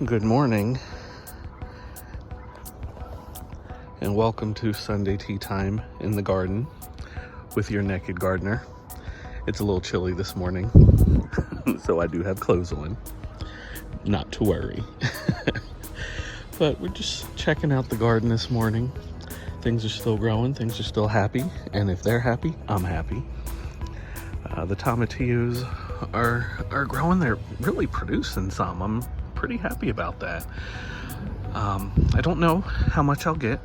Good morning, and welcome to Sunday tea time in the garden with your Nekkid Gardner. It's a little chilly this morning, so I do have clothes on. Not to worry. But we're just checking out the garden this morning. Things are still growing, things are still happy, and if they're happy, I'm happy. The tomatillos are growing. They're really producing some. I'm pretty happy about that. I don't know how much I'll get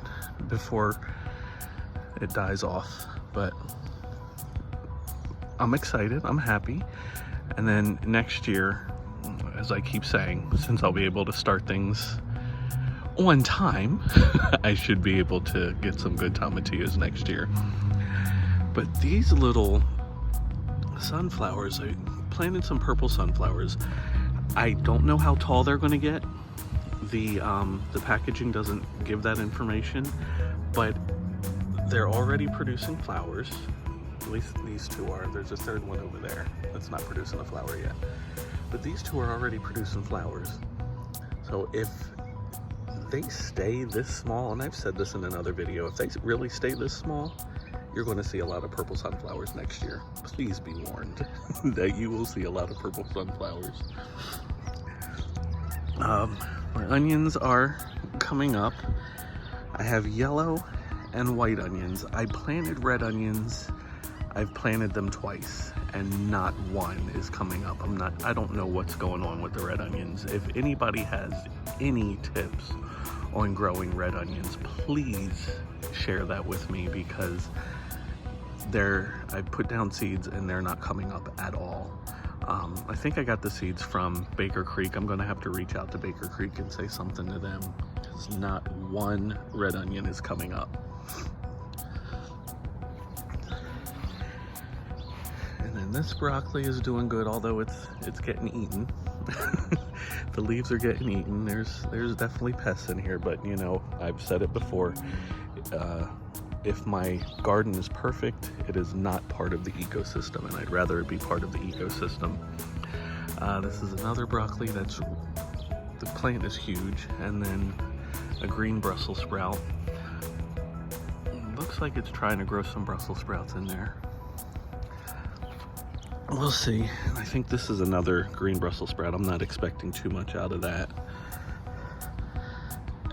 before it dies off, but I'm excited, I'm happy. And then next year, as I keep saying, since I'll be able to start things on time, I should be able to get some good tomatillos next year. But these little sunflowers, I planted some purple sunflowers. I don't know how tall they're going to get. The packaging doesn't give that information, but they're already producing flowers. At least these two are. There's a third one over there that's not producing a flower yet. But these two are already producing flowers. So if they stay this small, and I've said this in another video, if they really stay this small, you're going to see a lot of purple sunflowers next year. Please be warned that you will see a lot of purple sunflowers. My onions are coming up. I have yellow and white onions. I planted red onions. I've planted them twice and not one is coming up. I don't know what's going on with the red onions. If anybody has any tips on growing red onions, please share that with me, because I put down seeds and they're not coming up at all. I think I got the seeds from Baker Creek. I'm gonna have to reach out to Baker Creek and say something to them, because not one red onion is coming up. And then this broccoli is doing good, although it's getting eaten. The leaves are getting eaten. There's definitely pests in here, but you know, I've said it before. If my garden is perfect, it is not part of the ecosystem, and I'd rather it be part of the ecosystem. This is another broccoli the plant is huge, and then a green Brussels sprout. Looks like it's trying to grow some Brussels sprouts in there. We'll see. I think this is another green Brussels sprout. I'm not expecting too much out of that.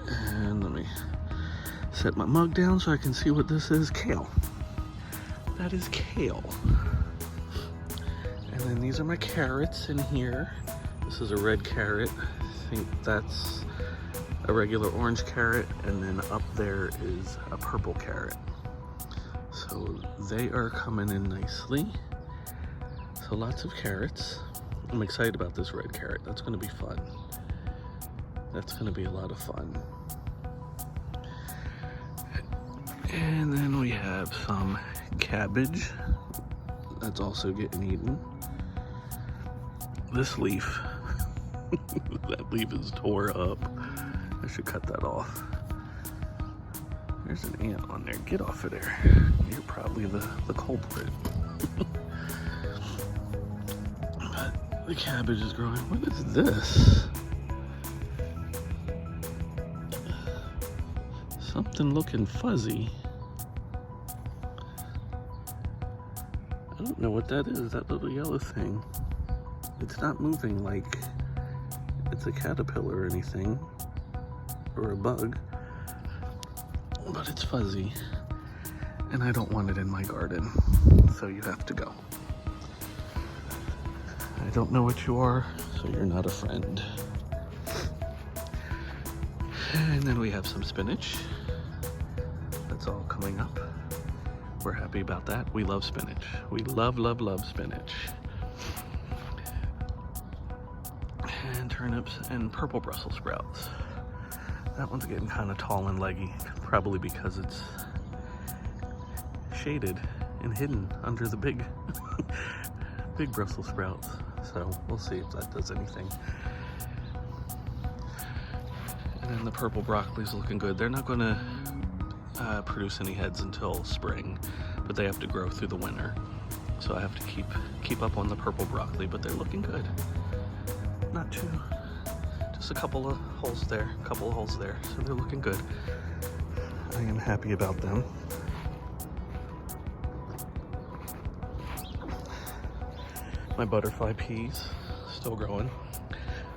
And let me set my mug down so I can see what this is. Kale. That is kale. And then these are my carrots in here. This is a red carrot. I think that's a regular orange carrot. And then up there is a purple carrot. So they are coming in nicely. So lots of carrots. I'm excited about this red carrot. That's going to be fun. That's going to be a lot of fun. And then we have some cabbage that's also getting eaten. This leaf, that leaf is tore up. I should cut that off. There's an ant on there. Get off of there. You're probably the culprit. But the cabbage is growing. What is this? Something looking fuzzy. I don't know what that is, that little yellow thing. It's not moving like it's a caterpillar or anything, or a bug, but it's fuzzy, and I don't want it in my garden, so you have to go. I don't know what you are, so you're not a friend. And then we have some spinach. That's all coming up. We're happy about that. We love spinach. We love, love, love spinach. And turnips and purple Brussels sprouts. That one's getting kind of tall and leggy, probably because it's shaded and hidden under the big Brussels sprouts. So we'll see if that does anything. And then the purple broccoli's looking good. They're not going to produce any heads until spring, but they have to grow through the winter. So I have to keep up on the purple broccoli, but they're looking good. Not too just a couple of holes there, so they're looking good. I am happy about them. My butterfly peas still growing.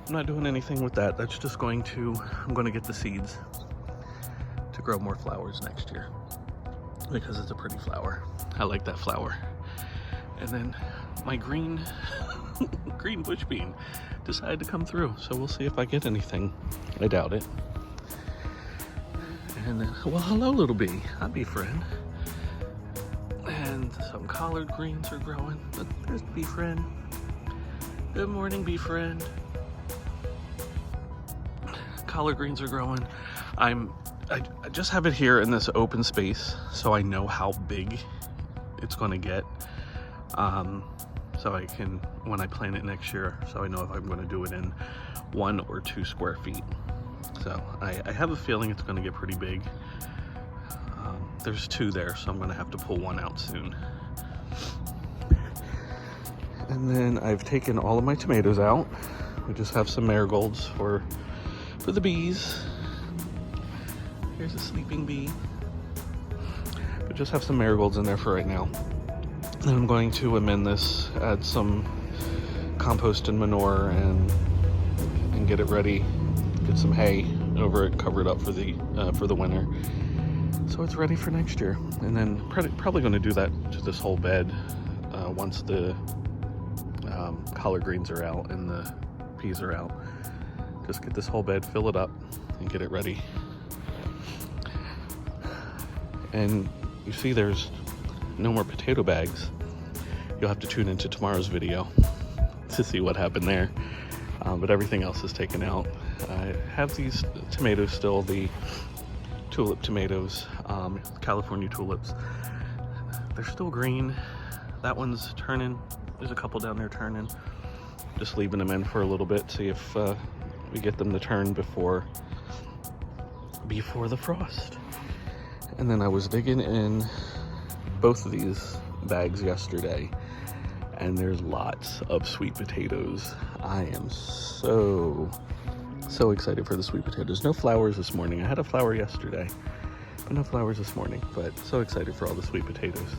I'm not doing anything with that. That's just I'm going to get the seeds to grow more flowers next year because it's a pretty flower. I like that flower. And then my green bush bean decided to come through, so we'll see if I get anything. I doubt it. And then, well, hello, little bee. Hi, bee friend. And some collard greens are growing. There's bee friend. Good morning, bee friend. Collard greens are growing. I just have it here in this open space so I know how big it's going to get. So I can, when I plant it next year, so I know if I'm going to do it in 1 or 2 square feet. So I have a feeling it's going to get pretty big. There's 2 there, so I'm going to have to pull 1 out soon. And then I've taken all of my tomatoes out. We just have some marigolds for the bees. Here's a sleeping bee. But just have some marigolds in there for right now. Then I'm going to amend this, add some compost and manure and get it ready. Get some hay over it, cover it up for the winter, so it's ready for next year. And then probably going to do that to this whole bed once the collard greens are out and the peas are out. Just get this whole bed, fill it up, and get it ready. And you see there's no more potato bags. You'll have to tune into tomorrow's video to see what happened there. But everything else is taken out. I have these tomatoes still, the tulip tomatoes, California tulips. They're still green. That one's turning. There's a couple down there turning. Just leaving them in for a little bit, see if we get them to turn before the frost. And then I was digging in both of these bags yesterday, and there's lots of sweet potatoes. I am so excited for the sweet potatoes. No flowers this morning. I had a flower yesterday, but no flowers this morning. But so excited for all the sweet potatoes.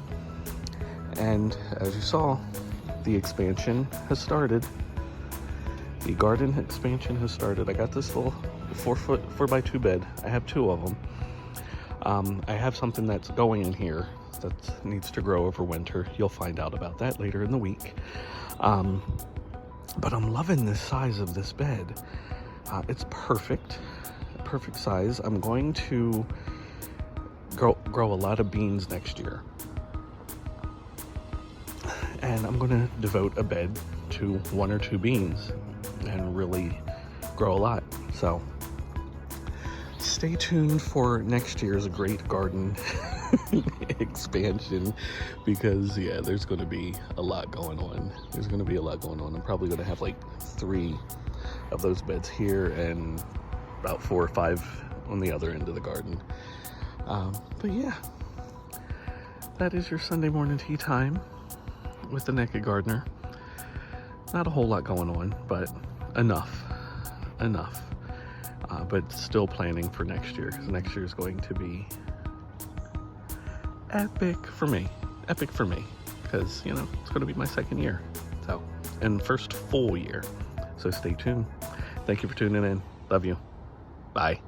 And as you saw, the expansion has started. The garden expansion has started. I got this little 4x2 bed. I have 2 of them. I have something that's going in here that needs to grow over winter. You'll find out about that later in the week. But I'm loving this size of this bed. It's perfect size. I'm going to grow a lot of beans next year. And I'm going to devote a bed to 1 or 2 beans and really grow a lot. So stay tuned for next year's great garden expansion, because yeah, there's going to be a lot going on. I'm probably going to have like 3 of those beds here and about 4 or 5 on the other end of the garden. But yeah, that is your Sunday morning tea time with the Nekkid Gardner. Not a whole lot going on, but enough. But still planning for next year, because next year is going to be epic for me, because you know it's going to be my 2nd year, so, and first full year. So stay tuned. Thank you for tuning in. Love you. Bye.